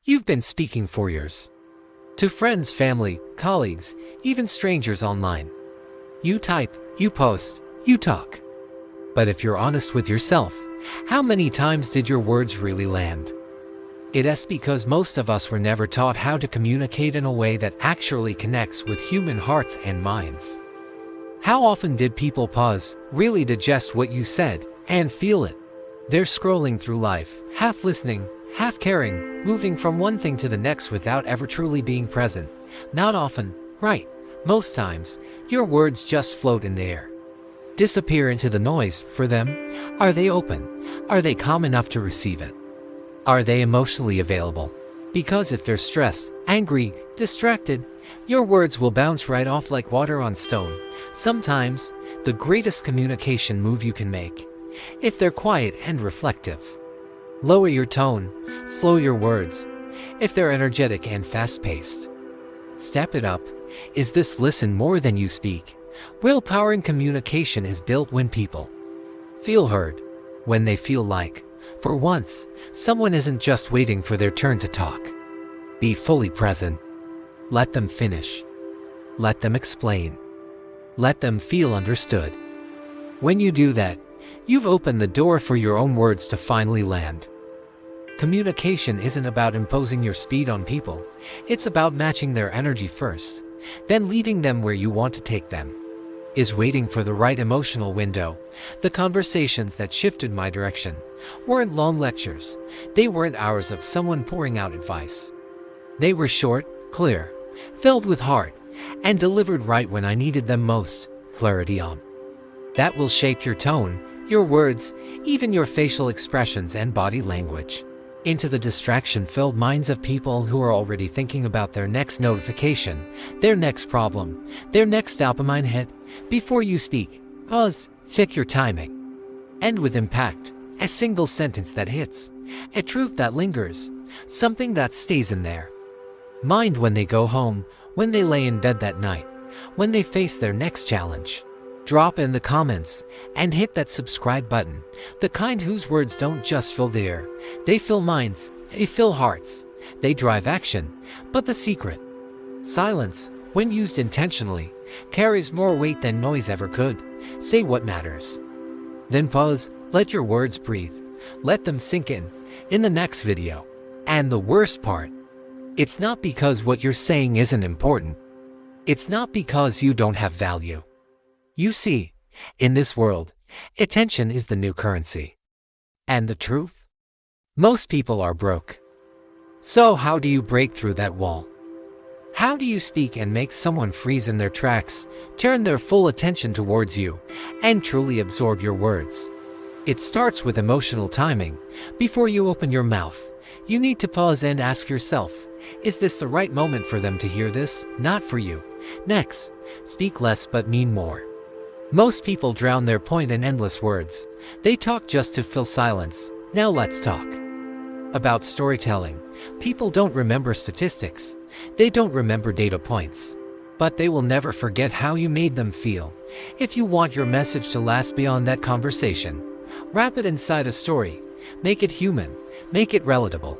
You've been speaking for years. To friends, family, colleagues, even strangers online. You type, you post, you talk. But if you're honest with yourself, how many times did your words really land? It's because most of us were never taught how to communicate in a way that actually connects with human hearts and minds. How often did people pause, really digest what you said, and feel it? They're scrolling through life, half listening, half caring, moving from one thing to the next without ever truly being present. Not often, right? Most times, your words just float in the air. Disappear into the noise. For them, are they open? Are they calm enough to receive it? Are they emotionally available? Because if they're stressed, angry, distracted, your words will bounce right off like water on stone. Sometimes, the greatest communication move you can make, if they're quiet and reflective. Lower your tone, slow your words. If they're energetic and fast-paced, step it up. Is this listen more than you speak? Willpower in communication is built when people feel heard, when they feel like, for once, someone isn't just waiting for their turn to talk. Be fully present. Let them finish. Let them explain. Let them feel understood. When you do that, you've opened the door for your own words to finally land. Communication isn't about imposing your speed on people. It's about matching their energy first, then leading them where you want to take them. Is waiting for the right emotional window. The conversations that shifted my direction weren't long lectures. They weren't hours of someone pouring out advice. They were short, clear, filled with heart, and delivered right when I needed them most. Clarity on. That will shape your tone, your words, even your facial expressions and body language. Into the distraction-filled minds of people who are already thinking about their next notification, their next problem, their next dopamine hit. Before you speak, pause, check your timing. End with impact, a single sentence that hits, a truth that lingers, something that stays in there. Mind when they go home, when they lay in bed that night, when they face their next challenge. Drop in the comments and hit that subscribe button, the kind whose words don't just fill the air, they fill minds, they fill hearts, they drive action. But the secret: silence, when used intentionally, carries more weight than noise ever could. Say what matters. Then pause, let your words breathe, let them sink in the next video. And the worst part, it's not because what you're saying isn't important. It's not because you don't have value. You see, in this world, attention is the new currency. And the truth? Most people are broke. So how do you break through that wall? How do you speak and make someone freeze in their tracks, turn their full attention towards you, and truly absorb your words? It starts with emotional timing. Before you open your mouth, you need to pause and ask yourself, is this the right moment for them to hear this? Not for you. Next, speak less but mean more. Most people drown their point in endless words. They talk just to fill silence. Now let's talk about storytelling. People don't remember statistics. They don't remember data points. But they will never forget how you made them feel. If you want your message to last beyond that conversation, wrap it inside a story. Make it human. Make it relatable.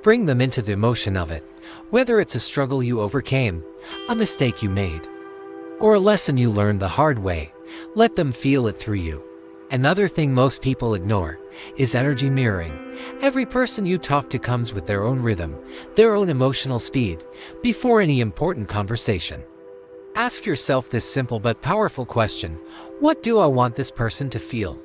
Bring them into the emotion of it. Whether it's a struggle you overcame, a mistake you made, or a lesson you learned the hard way, let them feel it through you. Another thing most people ignore is energy mirroring. Every person you talk to comes with their own rhythm, their own emotional speed. Before any important conversation, ask yourself this simple but powerful question: what do I want this person to feel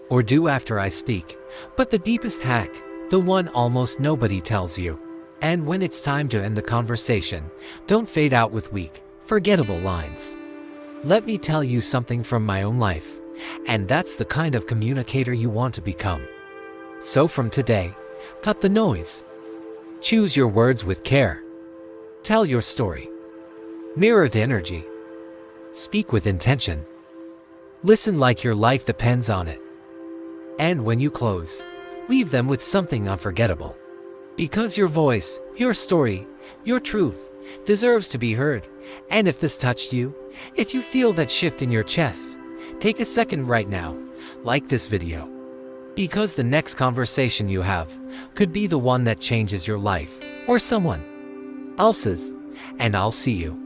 or do after I speak? But the deepest hack, the one almost nobody tells you. And when it's time to end the conversation, don't fade out with weak, forgettable lines. Let me tell you something from my own life. And that's the kind of communicator you want to become. So from today, cut the noise. Choose your words with care. Tell your story. Mirror the energy. Speak with intention. Listen like your life depends on it. And when you close, leave them with something unforgettable. Because your voice, your story, your truth deserves to be heard. And if this touched you, if you feel that shift in your chest, take a second right now, like this video. Because the next conversation you have could be the one that changes your life. or someone else's, and I'll see you